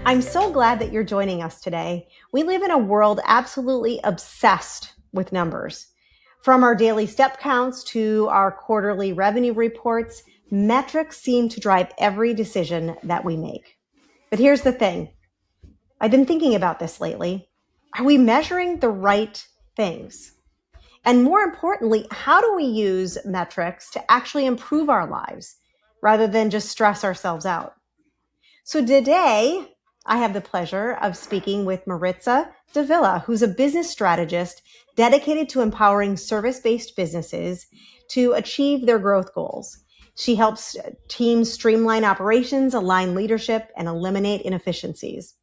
I'm so glad that you're joining us today. We live in a world absolutely obsessed with numbers. From our daily step counts to our quarterly revenue reports, metrics seem to drive every decision that we make. But here's the thing. I've been thinking about this lately. Are we measuring the right things? And more importantly, how do we use metrics to actually improve our lives rather than just stress ourselves out? So today, I have the pleasure of speaking with Maritza Davila, who's a business strategist dedicated to empowering service-based businesses to achieve their growth goals. She helps teams streamline operations, align leadership, and eliminate inefficiencies.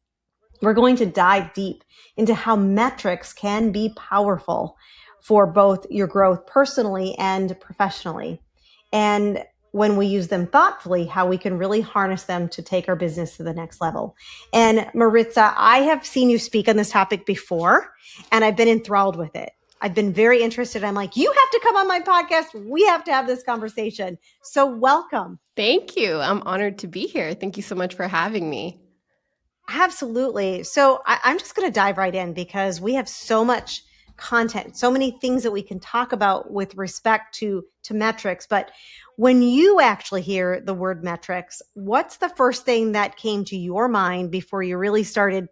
We're going to dive deep into how metrics can be powerful for both your growth personally and professionally. And when we use them thoughtfully, how we can really harness them to take our business to the next level. And Maritza, I have seen you speak on this topic before, and I've been enthralled with it. I've been very interested. I'm like, you have to come on my podcast. We have to have this conversation. So welcome. Thank you. I'm honored to be here. Thank you so much for having me. Absolutely. So I'm just going to dive right in because we have so much content, so many things that we can talk about with respect to metrics. But when you actually hear the word metrics, what's the first thing that came to your mind before you really started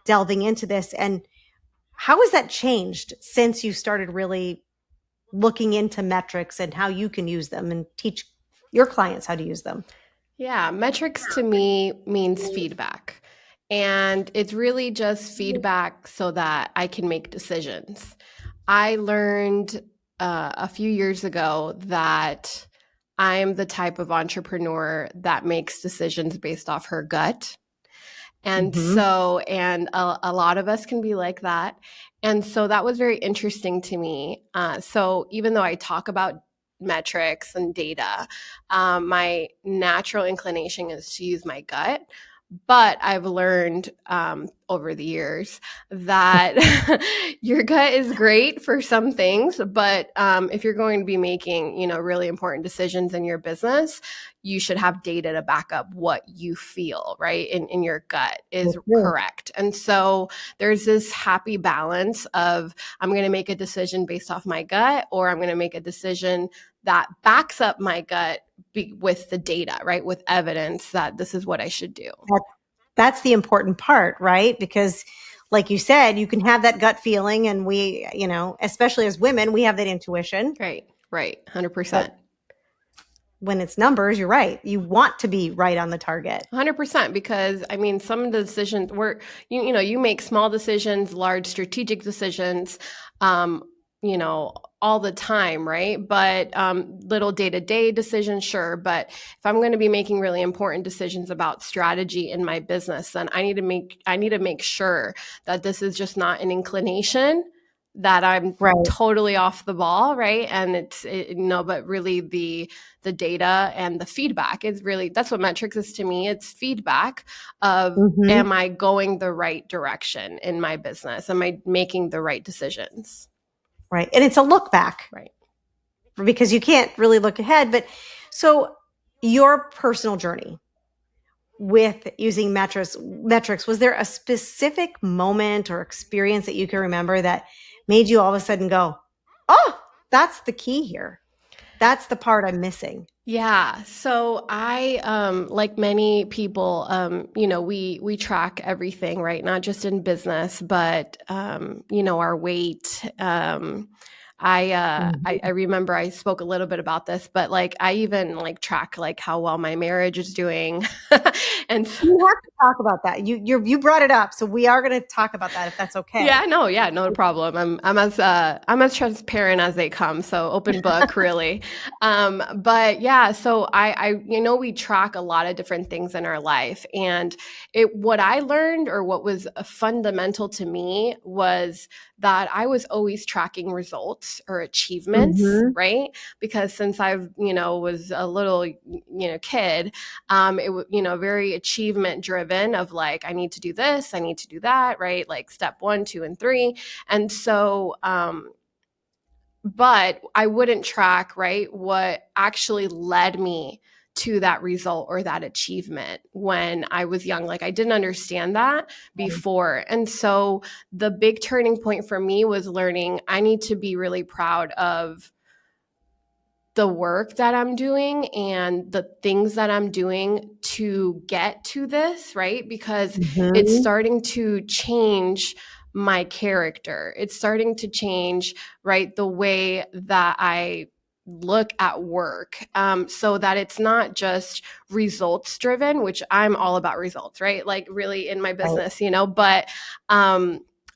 delving into this? And how has that changed since you started really looking into metrics and how you can use them and teach your clients how to use them? Yeah, metrics to me means feedback. And it's really just feedback so that I can make decisions. I learned a few years ago that I'm the type of entrepreneur that makes decisions based off her gut. And Mm-hmm. so, and a lot of us can be like that. And so that was very interesting to me. So even though I talk about metrics and data, my natural inclination is to use my gut. But I've learned over the years that your gut is great for some things, but if you're going to be making, really important decisions in your business, you should have data to back up what you feel, right? In your gut is correct. And so there's this happy balance of I'm going to make a decision based off my gut, or I'm going to make a decision that backs up my gut with the data, right? With evidence that this is what I should do. That's the important part, right? Because like you said, you can have that gut feeling and we, especially as women, we have that intuition. Right. 100%. But when it's numbers, you're right. You want to be right on the target. 100%, because I mean, some of the decisions you make small decisions, large strategic decisions, all the time, right? But little day-to-day decisions, sure. But if I'm going to be making really important decisions about strategy in my business, then I need to make sure that this is just not an inclination, that I'm Right. totally off the ball, right? And but really the data and the feedback is really, that's what metrics is to me. It's feedback of, am I going the right direction in my business? Am I making the right decisions? Right. And it's a look back. Right. Because you can't really look ahead. But so your personal journey with using metrics, was there a specific moment or experience that you can remember that made you all of a sudden go, oh, that's the key here. That's the part I'm missing. Yeah. So I, like many people, we track everything, right? Not just in business, but, our weight. I remember I spoke a little bit about this, but like I even like track like how well my marriage is doing. And You have to talk about that. You brought it up, so we are going to talk about that if that's okay. yeah, no problem. I'm as transparent as they come, so open book, really. But yeah, so I we track a lot of different things in our life, and what I learned, or what was fundamental to me, was that I was always tracking results or achievements, right? Because since I've was a little kid, it was very achievement driven, of like, I need to do this, I need to do that, right? Like step 1, 2, and 3. And so but I wouldn't track, right, what actually led me to that result or that achievement when I was young. Like I didn't understand that before. And so the big turning point for me was learning I need to be really proud of the work that I'm doing and the things that I'm doing to get to this, right? Because it's Mm-hmm. starting to change my character. It's starting to change, right, the way that I look at work, so that it's not just results driven, which I'm all about results, right? Like really in my Right. business,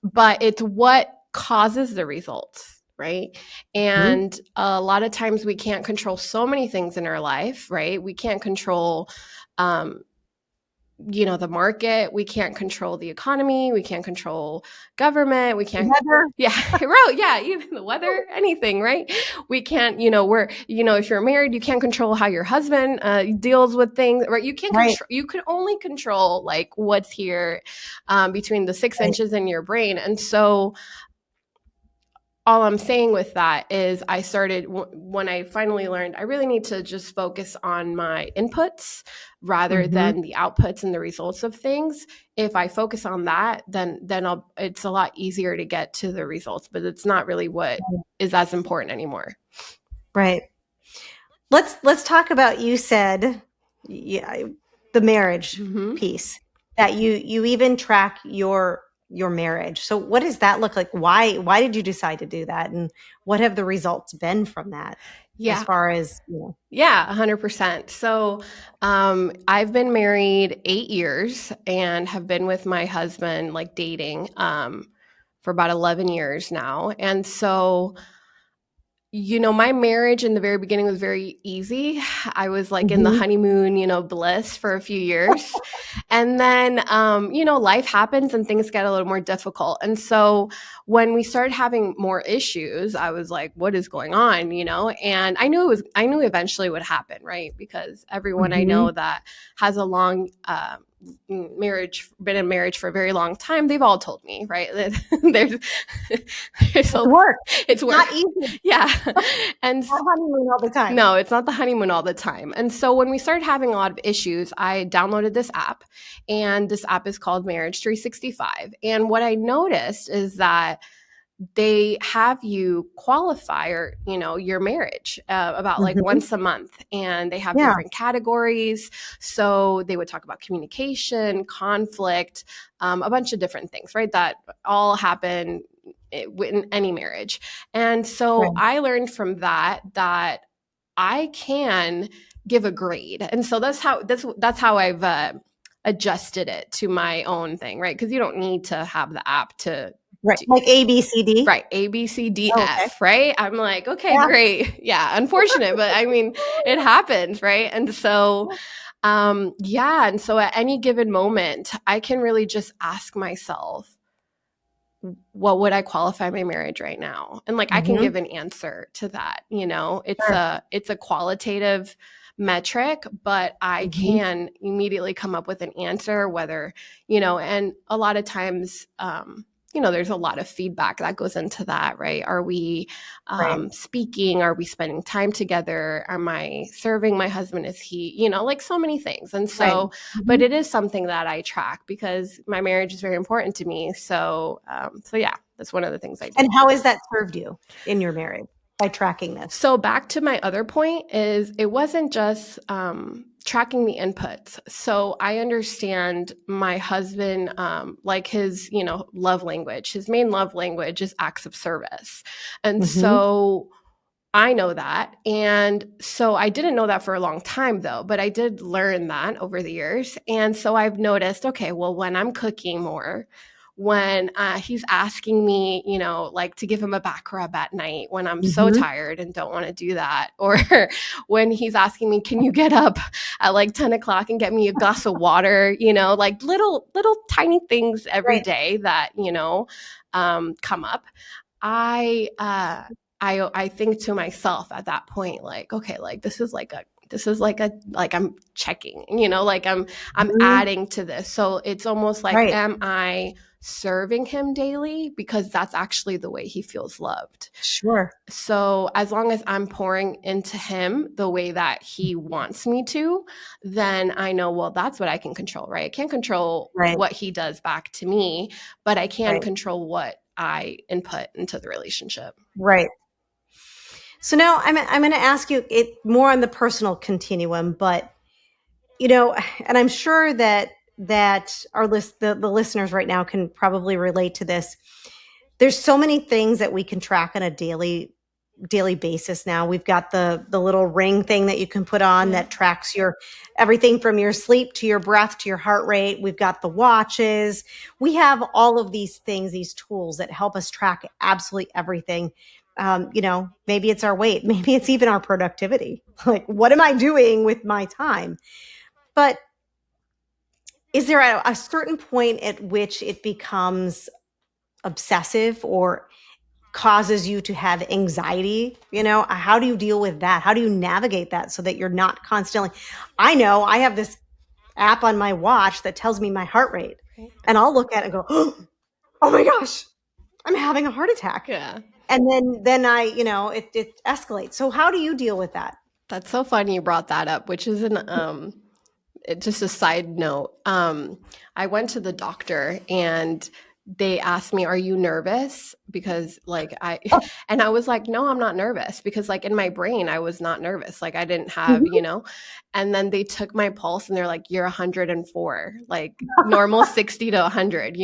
but it's what causes the results, right? Mm-hmm. And a lot of times we can't control so many things in our life, right? We can't control, um, the market. We can't control the economy. We can't control government. We can't. Weather. Yeah, right. Yeah, even the weather, anything, right? We can't. If you're married, you can't control how your husband deals with things, right? You can't Right. control. You can only control like what's here, between the six Right. inches in your brain, and so all I'm saying with that is I started when I finally learned I really need to just focus on my inputs rather Mm-hmm. than the outputs and the results of things. If I focus on that, then it's a lot easier to get to the results, but it's not really what is as important anymore. Right. Let's talk about, you said, yeah, the marriage Mm-hmm. piece, that you even track your marriage. So what does that look like? Why did you decide to do that? And what have the results been from that, as Yeah. far as, Yeah, 100%. So I've been married 8 years and have been with my husband, like dating, for about 11 years now. And so my marriage in the very beginning was very easy. I was like in the Mhm. honeymoon, bliss for a few years. And then, life happens and things get a little more difficult. And so when we started having more issues, I was like, what is going on? And I knew eventually it would happen, right? Because everyone I Mhm. know that has a long, been in marriage for a very long time, they've all told me, right? there's, there's It's a, work. it's It's work. not easy. Yeah. And Not honeymoon all the time. no, it's not the honeymoon all the time. And so when we started having a lot of issues, I downloaded this app, and this app is called Marriage 365. And what I noticed is that they have you qualify your marriage, about like Mhm. once a month, and they have Yeah. different categories. So they would talk about communication, conflict, a bunch of different things, right, that all happen in any marriage. And so Right. I learned from that I can give a grade. And so that's how I've adjusted it to my own thing, right? Because you don't need to have the app to Right. do, Like ABCD. right, A, B, C, D, Oh, okay. F, right? I'm like, okay, Yeah. great. Yeah, unfortunate, but I mean, it happens, right? And so, yeah. And so at any given moment, I can really just ask myself, what would I qualify my marriage right now? And like I can Mhm. give an answer to that. It's Sure. a qualitative metric, but I Mhm. can immediately come up with an answer, whether, and a lot of times, there's a lot of feedback that goes into that, right? Are we Right. speaking? Are we spending time together? Am I serving my husband? Is he, like so many things. And Right. so, but Mhm. it is something that I track because my marriage is very important to me. So yeah, that's one of the things I do. And how has that served you in your marriage, by tracking this? So back to my other point is it wasn't just tracking the inputs. So I understand my husband, like his, love language. His main love language is acts of service, and Mhm. so I know that. And so I didn't know that for a long time though, but I did learn that over the years. And so I've noticed, okay, well, when I'm cooking more, when he's asking me, like to give him a back rub at night when I'm so Mhm. tired and don't want to do that, or when he's asking me, can you get up at like 10 o'clock and get me a glass of water, like little tiny things every Right. day that, come up. I I think to myself at that point, like, okay, like like I'm checking, like I'm Mhm. adding to this. So it's almost like, Right. am I serving him daily, because that's actually the way he feels loved. Sure. So as long as I'm pouring into him the way that he wants me to, then I know, well, that's what I can control, right? I can't control Right. what he does back to me, but I can Right. control what I input into the relationship. Right. So now I'm going to ask you it more on the personal continuum, but and I'm sure that our the listeners right now can probably relate to this. There's so many things that we can track on a daily basis now. We've got the little ring thing that you can put on that tracks your everything from your sleep to your breath to your heart rate. We've got the watches. We have all of these things, these tools that help us track absolutely everything. Maybe it's our weight, maybe it's even our productivity. Like, what am I doing with my time? But is there a certain point at which it becomes obsessive or causes you to have anxiety? How do you deal with that? How do you navigate that so that you're not constantly? I know I have this app on my watch that tells me my heart rate, Right. and I'll look at it and go, oh my gosh, I'm having a heart attack. Yeah. And then I, it escalates. So how do you deal with that? That's so funny you brought that up, which is just a side note. I went to the doctor and they asked me, "Are you nervous?" Because and I was like, "No, I'm not nervous," because like in my brain, I was not nervous. Like I didn't have, Mhm. And then they took my pulse and they're like, "You're 104, like normal 60 to 100,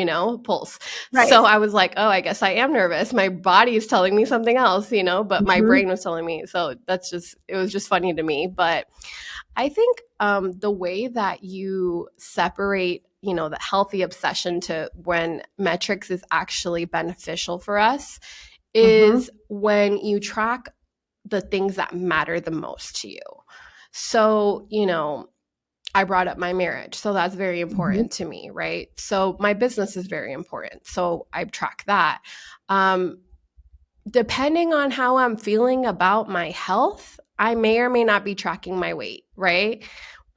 pulse." Right. So I was like, "Oh, I guess I am nervous. My body is telling me something else, but my Mhm. brain was telling me." So it was just funny to me. But I think the way that you separate, the healthy obsession to when metrics is actually beneficial for us Mhm. is when you track the things that matter the most to you. So, I brought up my marriage. So that's very Mhm. important to me, right? So my business is very important. So I track that. Um, Depending on how I'm feeling about my health, I may or may not be tracking my weight, right?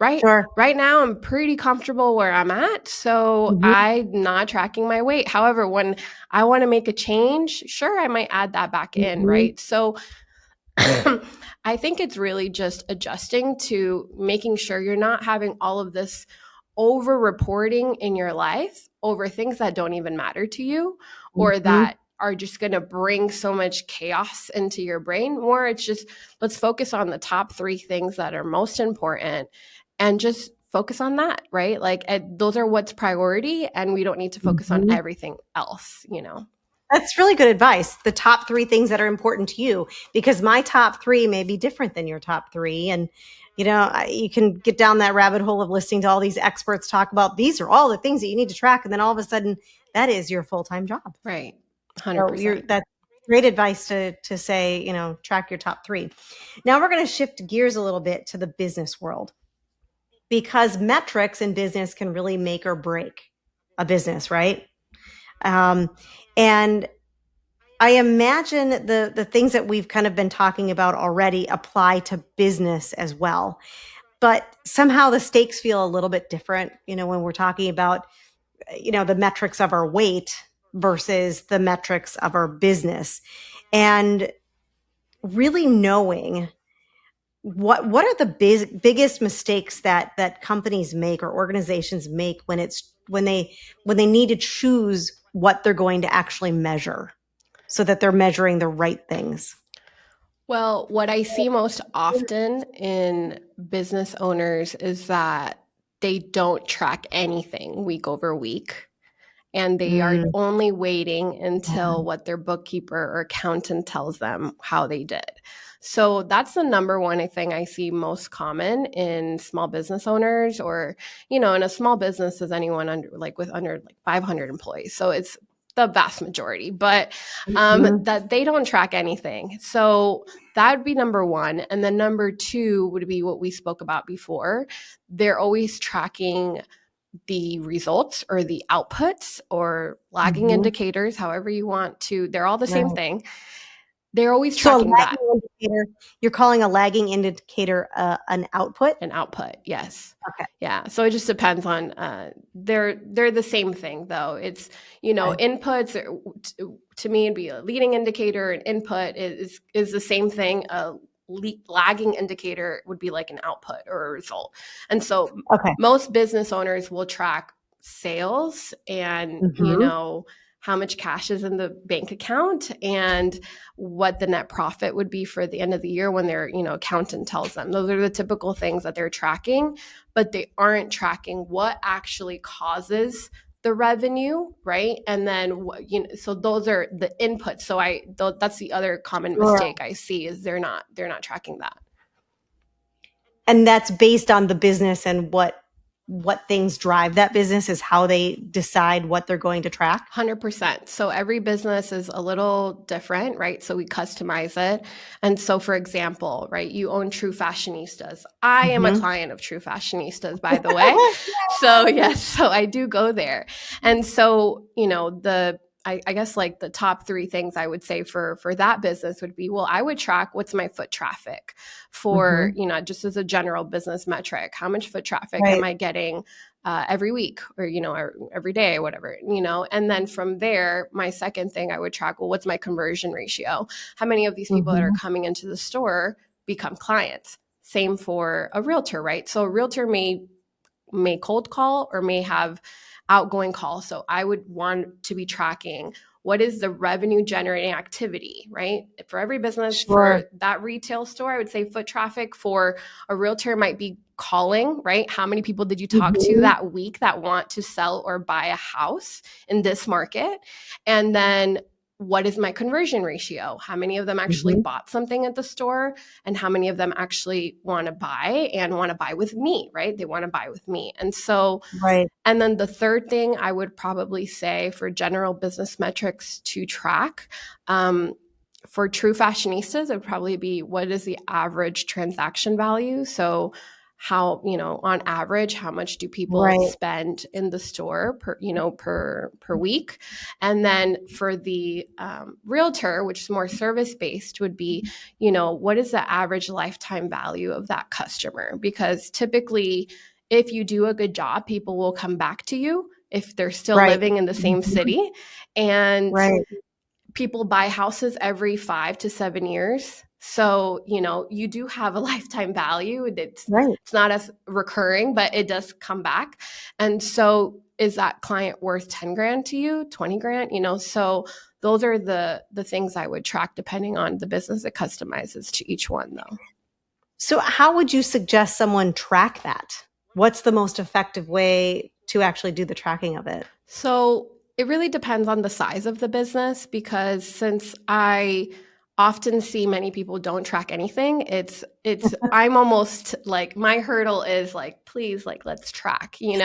Right Sure. right now I'm pretty comfortable where I'm at, so Mhm. I'm not tracking my weight. However, when I want to make a change, sure, I might add that back in, Mhm. right? So I think it's really just adjusting to making sure you're not having all of this over reporting in your life over things that don't even matter to you or Mhm. that are just going to bring so much chaos into your brain. More, it's just let's focus on the top 3 things that are most important and just focus on that, right? Like those are what's priority, and we don't need to focus on Mhm. everything else. That's really good advice. The top 3 things that are important to you, because my top 3 may be different than your top 3. And, you can get down that rabbit hole of listening to all these experts talk about these are all the things that you need to track. And then all of a sudden, that is your full time job. Right. So 100%. that's great advice to say, track your top 3. Now we're going to shift gears a little bit to the business world, because metrics in business can really make or break a business, right? Um, and I imagine the things that we've kind of been talking about already apply to business as well. But somehow the stakes feel a little bit different, when we're talking about, the metrics of our weight versus the metrics of our business. And really knowing what are the biggest mistakes that companies make or organizations make when they need to choose what they're going to actually measure so that they're measuring the right things. Well, what I see most often in business owners is that they don't track anything week over week, and they are Mm, only waiting yeah. until what their bookkeeper or accountant tells them how they did. So that's the number one thing I see most common in small business owners, or in a small business is anyone under 500 employees. So it's the vast majority, but Mhm. that they don't track anything. So that would be number one. And then number two would be what we spoke about before. They're always tracking the results or the outputs or lagging Mhm. indicators, however you want to, they're all the same Right. thing. They're always So a tracking that. lagging indicator, you're calling a lagging indicator an output? An output, yes. Okay. Yeah. So it just depends on they're the same thing though. It's, inputs to me would be a leading indicator, and input is the same thing. A lagging indicator would be like an output or a result. And so Okay. most business owners will track sales and how much cash is in the bank account and what the net profit would be for the end of the year when their accountant tells them. Those are the typical things that they're tracking, but they aren't tracking what actually causes the revenue, right? And then so those are the inputs. So that's the other common mistake I see is they're not tracking that. And that's based on the business and what things drive that business is how they decide what they're going to track? 100%. So every business is a little different, right? So we customize it. And so, for example, right, you own True Fashionistas. I am a client of True Fashionistas, by the way. So yes, so I do go there. And so, I guess like the top 3 things I would say for that business would be, well, I would track what's my foot traffic for, just as a general business metric. How much foot traffic am I getting every week or, or every day or whatever, and then from there, my second thing I would track, well, what's my conversion ratio? How many of these people that are coming into the store become clients? Same for a realtor, right? So a realtor may cold call or may have outgoing calls. So I would want to be tracking what is the revenue generating activity, right? For every business, for that retail store, I would say foot traffic. For a realtor might be calling, right? How many people did you talk to that week that want to sell or buy a house in this market? And then what is my conversion ratio? How many of them actually bought something at the store, and how many of them actually want to buy and want to buy with me, right? They want to buy with me. And so, and then the third thing I would probably say for general business metrics to track, for True Fashionistas, it would probably be what is the average transaction value? So how, on average, how much do people spend in the store per week? And then for the realtor, which is more service-based, would be, what is the average lifetime value of that customer? Because typically, if you do a good job, people will come back to you if they're still living in the same city. And people buy houses every 5 to 7 years. So, you do have a lifetime value. It's not as recurring, but it does come back. And so is that client worth 10 grand to you, 20 grand? So those are the things I would track depending on the business. It customizes to each one though. So how would you suggest someone track that? What's the most effective way to actually do the tracking of it? So it really depends on the size of the business, because since I often see many people don't track anything, it's I'm almost like, my hurdle is like, please, like, let's track, Just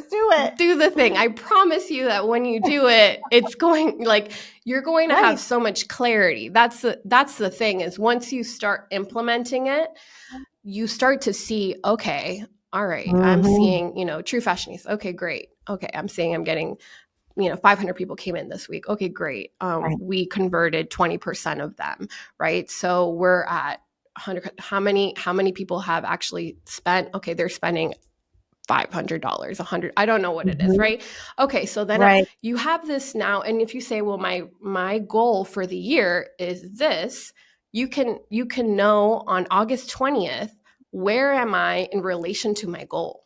do it. Do the thing. I promise you that when you do it, it's going, like, you're going to have so much clarity. That's the thing, is once you start implementing it, you start to see, okay, all right, I'm seeing, True Fashionista. Okay, great. Okay, I'm seeing I'm getting, 500 people came in this week. Okay, great. We converted 20% of them, right? So we're at 100. How many people have actually spent? Okay, they're spending $500, $100. I don't know what it is, right? Okay, so then you have this now, and if you say, well, my goal for the year is this, you can know on August 20th, where am I in relation to my goal?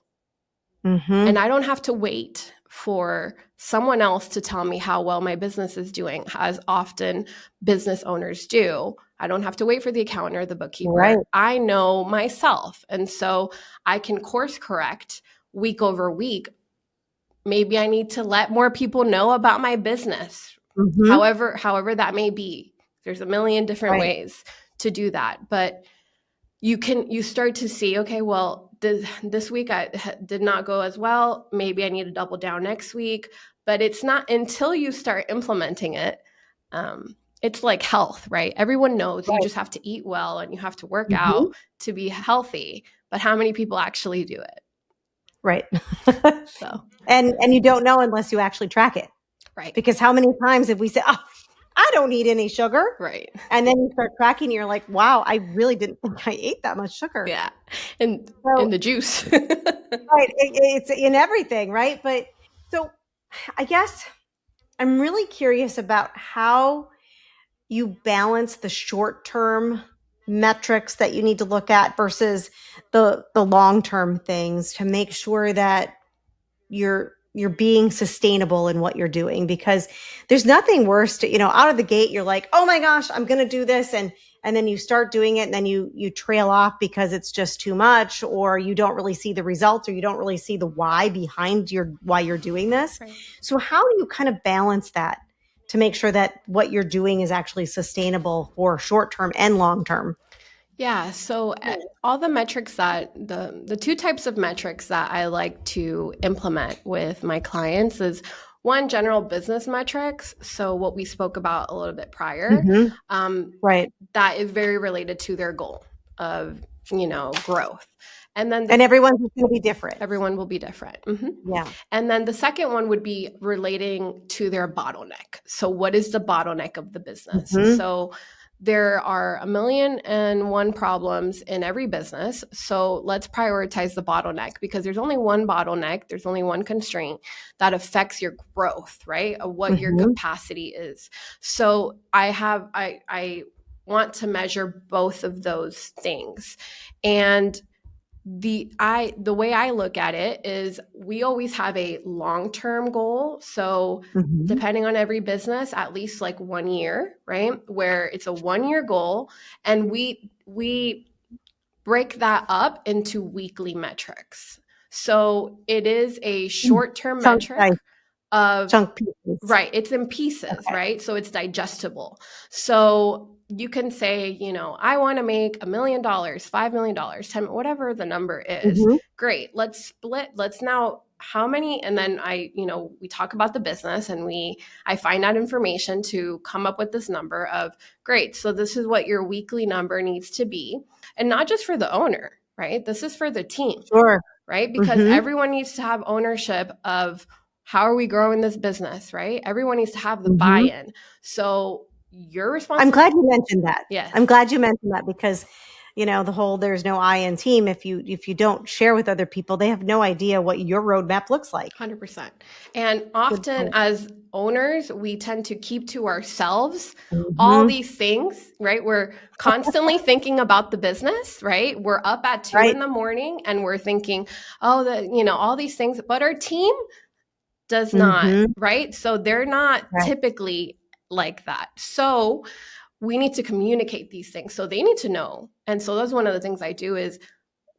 And I don't have to wait for someone else to tell me how well my business is doing, as often business owners do. I don't have to wait for the accountant or the bookkeeper. I know myself. And so I can course correct week over week. Maybe I need to let more people know about my business, however that may be. There's a million different ways to do that. But you start to see, okay, well, this week I did not go as well. Maybe I need to double down next week. But it's not until you start implementing it. It's like health, right? Everyone knows you just have to eat well and you have to work out to be healthy. But how many people actually do it? Right. So, and you don't know unless you actually track it. Right. Because how many times have we said, oh, I don't need any sugar. Right. And then you start tracking, you're like, wow, I really didn't think I ate that much sugar. Yeah. And So, in the juice. right, it's in everything, right? But so I guess I'm really curious about how you balance the short-term metrics that you need to look at versus the long-term things to make sure that you're being sustainable in what you're doing, because there's nothing worse to, out of the gate you're like, oh my gosh, I'm going to do this, and then you start doing it and then you trail off because it's just too much, or you don't really see the results, or you don't really see the why behind why you're doing this. Right. So how do you kind of balance that to make sure that what you're doing is actually sustainable for short term and long term? Yeah, so all the metrics that the two types of metrics that I like to implement with my clients is one, general business metrics. So what we spoke about a little bit prior, Mm-hmm. um, Right. that is very related to their goal of growth, and then And everyone's going to be different. everyone will be different. Mm-hmm. Yeah. And then the second one would be relating to their bottleneck. So what is the bottleneck of the business? Mm-hmm. So there are 1,000,001 problems in every business. So let's prioritize the bottleneck, because there's only one bottleneck, there's only one constraint that affects your growth, right? Of what your Mm-hmm. capacity is. So I want to measure both of those things. And the way I look at it is we always have a long-term goal. So Mm-hmm. depending on every business, at least like 1 year, right? Where it's a 1-year goal, and we break that up into weekly metrics. So it is a short-term Chunk metric size, of chunk pieces. right, it's in pieces, Okay. right? So it's digestible. So you can say, I want to make $1 million, $5 million, 10, whatever the number is. Mm-hmm. Great. Let's split. Let's now how many, and then we talk about the business, and I find out information to come up with this number of, great. So this is what your weekly number needs to be. And not just for the owner, right? This is for the team, Sure. right? Because Mm-hmm. everyone needs to have ownership of how are we growing this business, right? Everyone needs to have the Mm-hmm. buy-in. So you're responsible. I'm glad you mentioned that. Yes. I'm glad you mentioned that, because the whole there's no I in team. If you don't share with other people, they have no idea what your roadmap looks like. 100%. And often as owners, we tend to keep to ourselves all Mm-hmm. these things, right? We're constantly thinking about the business, right? We're up at 2 Right. in the morning and we're thinking, all these things, but our team does not, Mm-hmm. right? So they're not Right. typically like that. So we need to communicate these things. So they need to know. And so that's one of the things I do is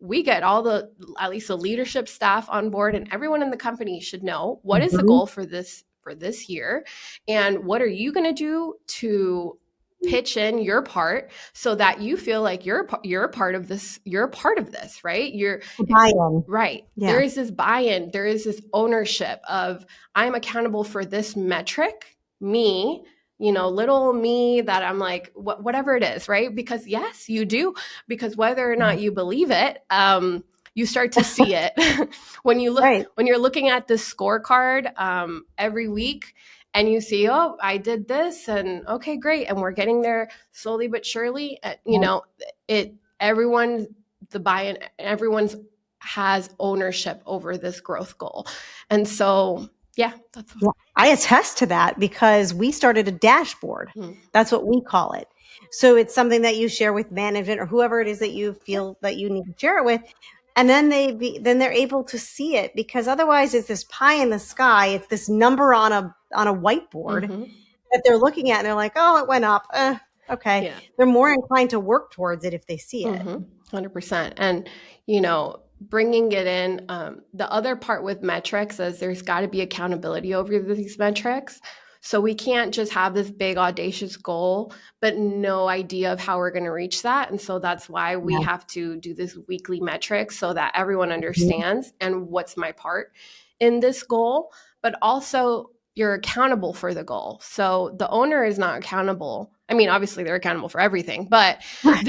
we get at least the leadership staff on board, and everyone in the company should know what is the Mm-hmm. goal for this year, and what are you going to do to pitch in your part so that you feel like you're a part of this, right? Buy-in. Right. Yeah. There is this buy-in, there is this ownership of, I'm accountable for this metric, me, little me, that I'm like, whatever it is, right? Because yes, you do, because whether or not you believe it, you start to see it when you look, Right. when you're looking at this scorecard every week, and you see, oh, I did this, and okay, great, and we're getting there slowly but surely. Everyone, the buy-in, everyone's has ownership over this growth goal, and so that's Yeah, I attest to that, because we started a dashboard. That's what we call it. So it's something that you share with management or whoever it is that you feel that you need to share it with. And then they're able to see it, because otherwise it's this pie in the sky. It's this number on a whiteboard that they're looking at, and they're like, oh, it went up. Okay. Yeah. They're more inclined to work towards it if they see it. 100%. And, bringing it in, the other part with metrics is there's got to be accountability over these metrics. So we can't just have this big audacious goal, but no idea of how we're going to reach that. And so that's why we have to do this weekly metrics so that everyone understands and what's my part in this goal. But also, you're accountable for the goal. So the owner is not accountable. I mean, obviously they're accountable for everything, but I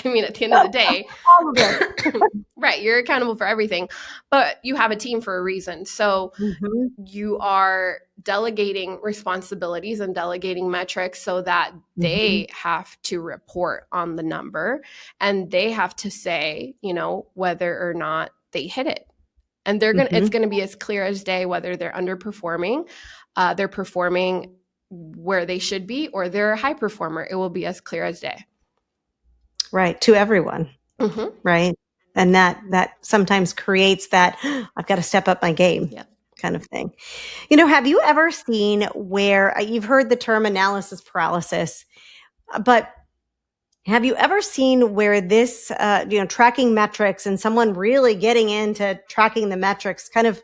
mean, at the end of the day, All of it. right, you're accountable for everything, but you have a team for a reason. So Mm-hmm. you are delegating responsibilities and delegating metrics so that they have to report on the number and they have to say, whether or not they hit it. And it's going to be as clear as day whether they're underperforming, they're performing where they should be, or they're a high performer. It will be as clear as day. Right. To everyone. Mm-hmm. Right. And that sometimes creates that I've got to step up my game kind of thing. Have you ever seen where you've heard the term analysis paralysis, but have you ever seen where this, tracking metrics and someone really getting into tracking the metrics kind of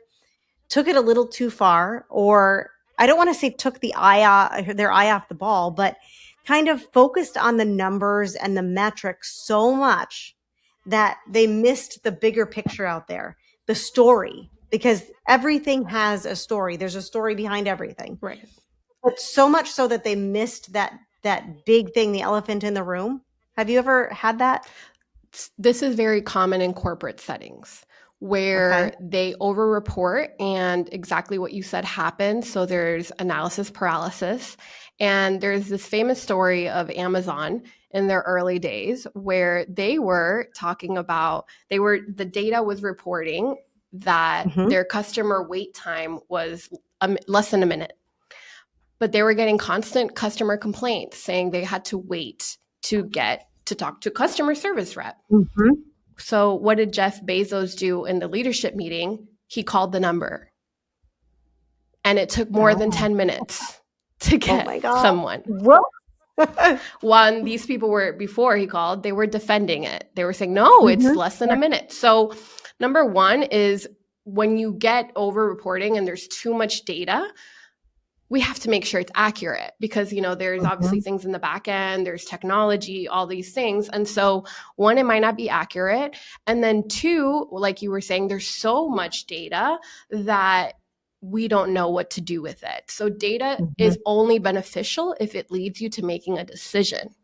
took it a little too far, or I don't want to say took their eye off the ball, but kind of focused on the numbers and the metrics so much that they missed the bigger picture out there, the story, because everything has a story. There's a story behind everything. Right. But so much so that they missed that big thing, the elephant in the room. Have you ever had that? This is very common in corporate settings where they over-report and exactly what you said happens. So there's analysis paralysis. And there's this famous story of Amazon in their early days where they were talking about, the data was reporting that their customer wait time was less than a minute. But they were getting constant customer complaints saying they had to wait to get to talk to a customer service rep. So what did Jeff Bezos do in the leadership meeting? He called the number. And it took more than 10 minutes to get someone. When these people before he called, they were defending it. They were saying, no, it's less than a minute. So number one is when you get over reporting and there's too much data, we have to make sure it's accurate because, there's obviously things in the back end, there's technology, all these things. And so one, it might not be accurate. And then two, like you were saying, there's so much data that we don't know what to do with it. So data is only beneficial if it leads you to making a decision.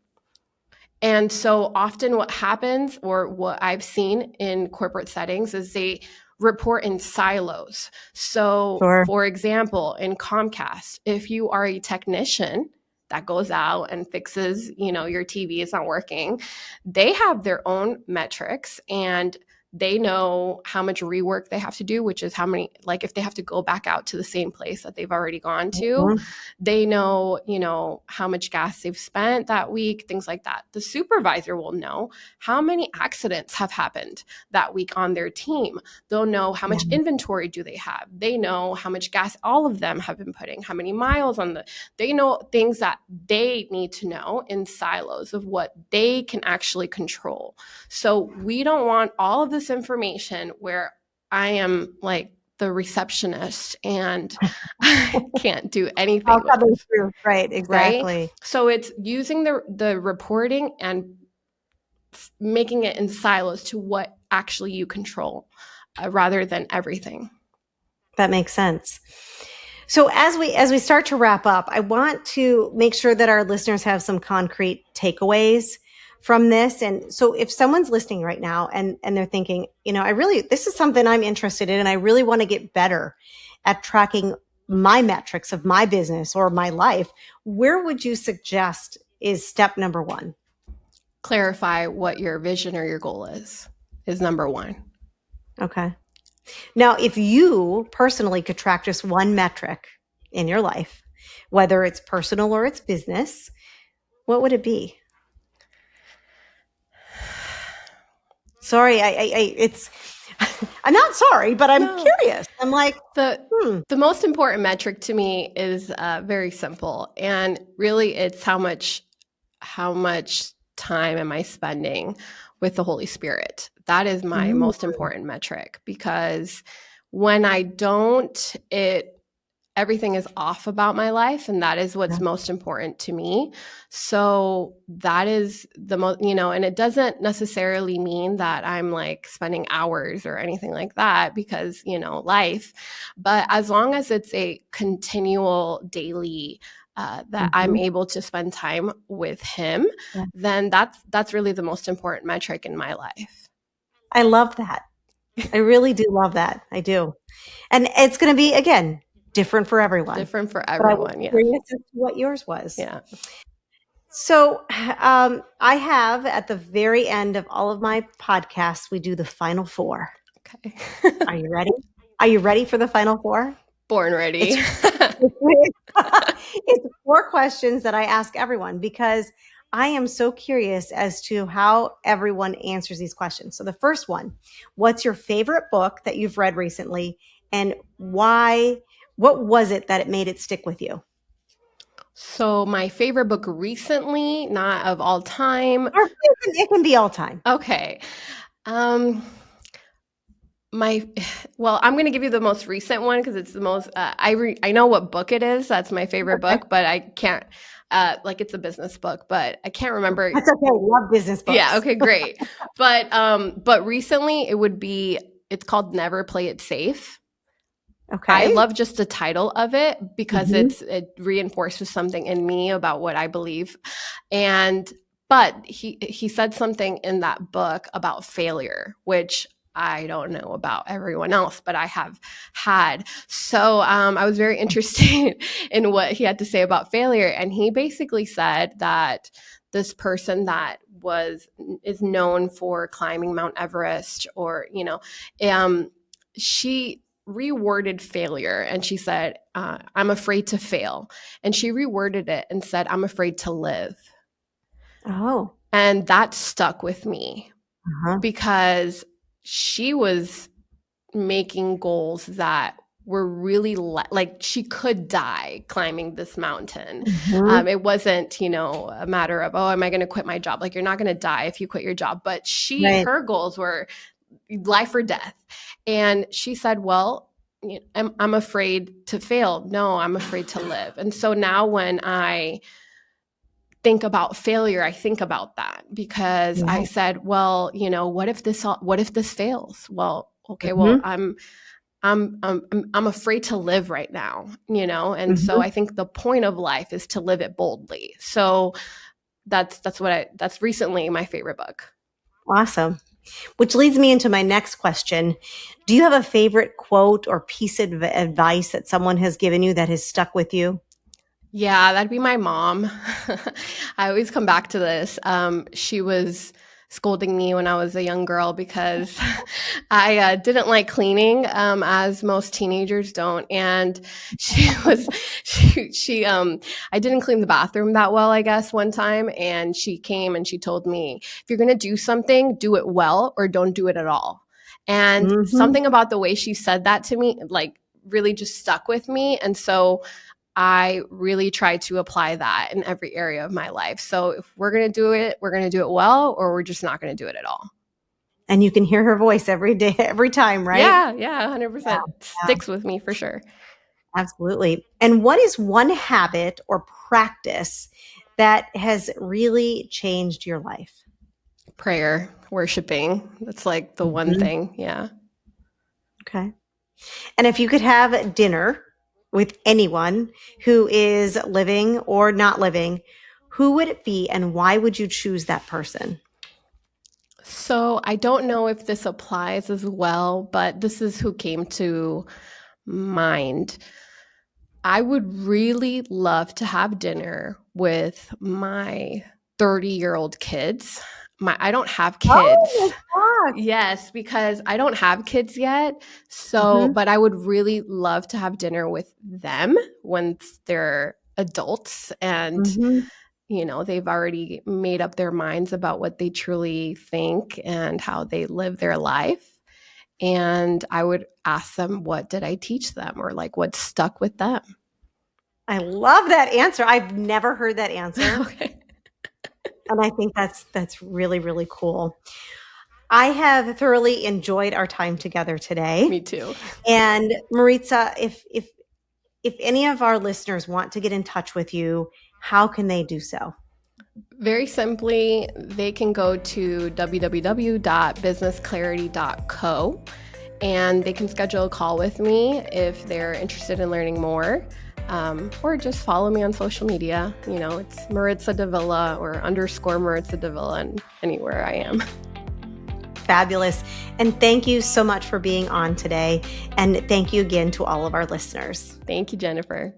And so often what happens, or what I've seen in corporate settings, is they report in silos. So for example, in Comcast, if you are a technician that goes out and fixes, your TV is not working, they have their own metrics and they know how much rework they have to do, which is how many, like if they have to go back out to the same place that they've already gone to, they know, how much gas they've spent that week, things like that. The supervisor will know how many accidents have happened that week on their team. They'll know how much inventory do they have. They know how much gas all of them have been putting, how many miles they know things that they need to know in silos of what they can actually control. So we don't want all of this information where I am like the receptionist and I can't do anything with it. Right, exactly. Right? So it's using the reporting and making it in silos to what actually you control rather than everything. That makes sense. So as we start to wrap up, I want to make sure that our listeners have some concrete takeaways from this. And so if someone's listening right now and they're thinking, this is something I'm interested in and I really want to get better at tracking my metrics of my business or my life, where would you suggest is step number one? Clarify what your vision or your goal is number one. Okay. Now, if you personally could track just one metric in your life, whether it's personal or it's business, what would it be? Sorry, I'm not sorry, but I'm curious. I'm like, the most important metric to me is very simple. And really it's how much time am I spending with the Holy Spirit? That is my most important metric, because when I don't, everything is off about my life, and that is what's most important to me. So that is the most, and it doesn't necessarily mean that I'm like spending hours or anything like that, because, life, but as long as it's a continual daily that I'm able to spend time with him, then that's really the most important metric in my life. I love that. I really do love that. I do. And it's going to be, again, different for everyone. Different for But I everyone, was curious as to what yours was. Yeah. So I have, at the very end of all of my podcasts, we do the final four. Okay. Are you ready? Are you ready for the final four? Born ready. It's 4 questions that I ask everyone, because I am so curious as to how everyone answers these questions. So the first one, what's your favorite book that you've read recently, and why? What was it that it made it stick with you? So my favorite book recently, not of all time. Or it can be all time. Okay. Well, I'm going to give you the most recent one because it's the most, I know what book it is. That's my favorite book, but I can't, it's a business book, but I can't remember. That's okay. I love business books. Yeah. Okay, great. But recently it's called Never Play It Safe. Okay. I love just the title of it because it reinforces something in me about what I believe. But he said something in that book about failure, which I don't know about everyone else, but I have had. So I was very interested in what he had to say about failure. And he basically said that this person that is known for climbing Mount Everest, or, she reworded failure, and she said, I'm afraid to fail. And she reworded it and said, I'm afraid to live. Oh. And that stuck with me because she was making goals that were really like she could die climbing this mountain. It wasn't, a matter of, oh, am I going to quit my job? Like, you're not going to die if you quit your job. But her goals were life or death. And she said, well, I'm afraid to fail. No, I'm afraid to live. And so now when I think about failure, I think about that, because I said, well, what if this fails? Well, okay, well, I'm afraid to live right now, and so I think the point of life is to live it boldly. So that's recently my favorite book. Awesome. Which leads me into my next question. Do you have a favorite quote or piece of advice that someone has given you that has stuck with you? Yeah, that'd be my mom. I always come back to this. She was scolding me when I was a young girl because I didn't like cleaning, as most teenagers don't. And I didn't clean the bathroom that well, I guess, one time. And she came and she told me, if you're going to do something, do it well or don't do it at all. And something about the way she said that to me, like, really just stuck with me. And so I really try to apply that in every area of my life. So if we're going to do it, we're going to do it well, or we're just not going to do it at all. And you can hear her voice every day, every time, right? Yeah, 100%. Sticks with me for sure. Absolutely. And what is one habit or practice that has really changed your life? Prayer, worshiping. That's like the one thing. Yeah. Okay. And if you could have dinner with anyone who is living or not living, who would it be, and why would you choose that person? So I don't know if this applies as well, but this is who came to mind. I would really love to have dinner with my 30-year-old kids. I don't have kids. Oh, yes, because I don't have kids yet. So, but I would really love to have dinner with them once they're adults and they've already made up their minds about what they truly think and how they live their life. And I would ask them, what did I teach them, or like what stuck with them? I love that answer. I've never heard that answer. Okay. And I think that's really, really cool. I have thoroughly enjoyed our time together today. Me too. And Maritza, if If any of our listeners want to get in touch with you, how can they do so? Very simply, they can go to www.businessclarity.co and they can schedule a call with me if they're interested in learning more, or just follow me on social media. It's Maritza Davila or _ Maritza Davila and anywhere I am. Fabulous. And thank you so much for being on today. And thank you again to all of our listeners. Thank you, Jennifer.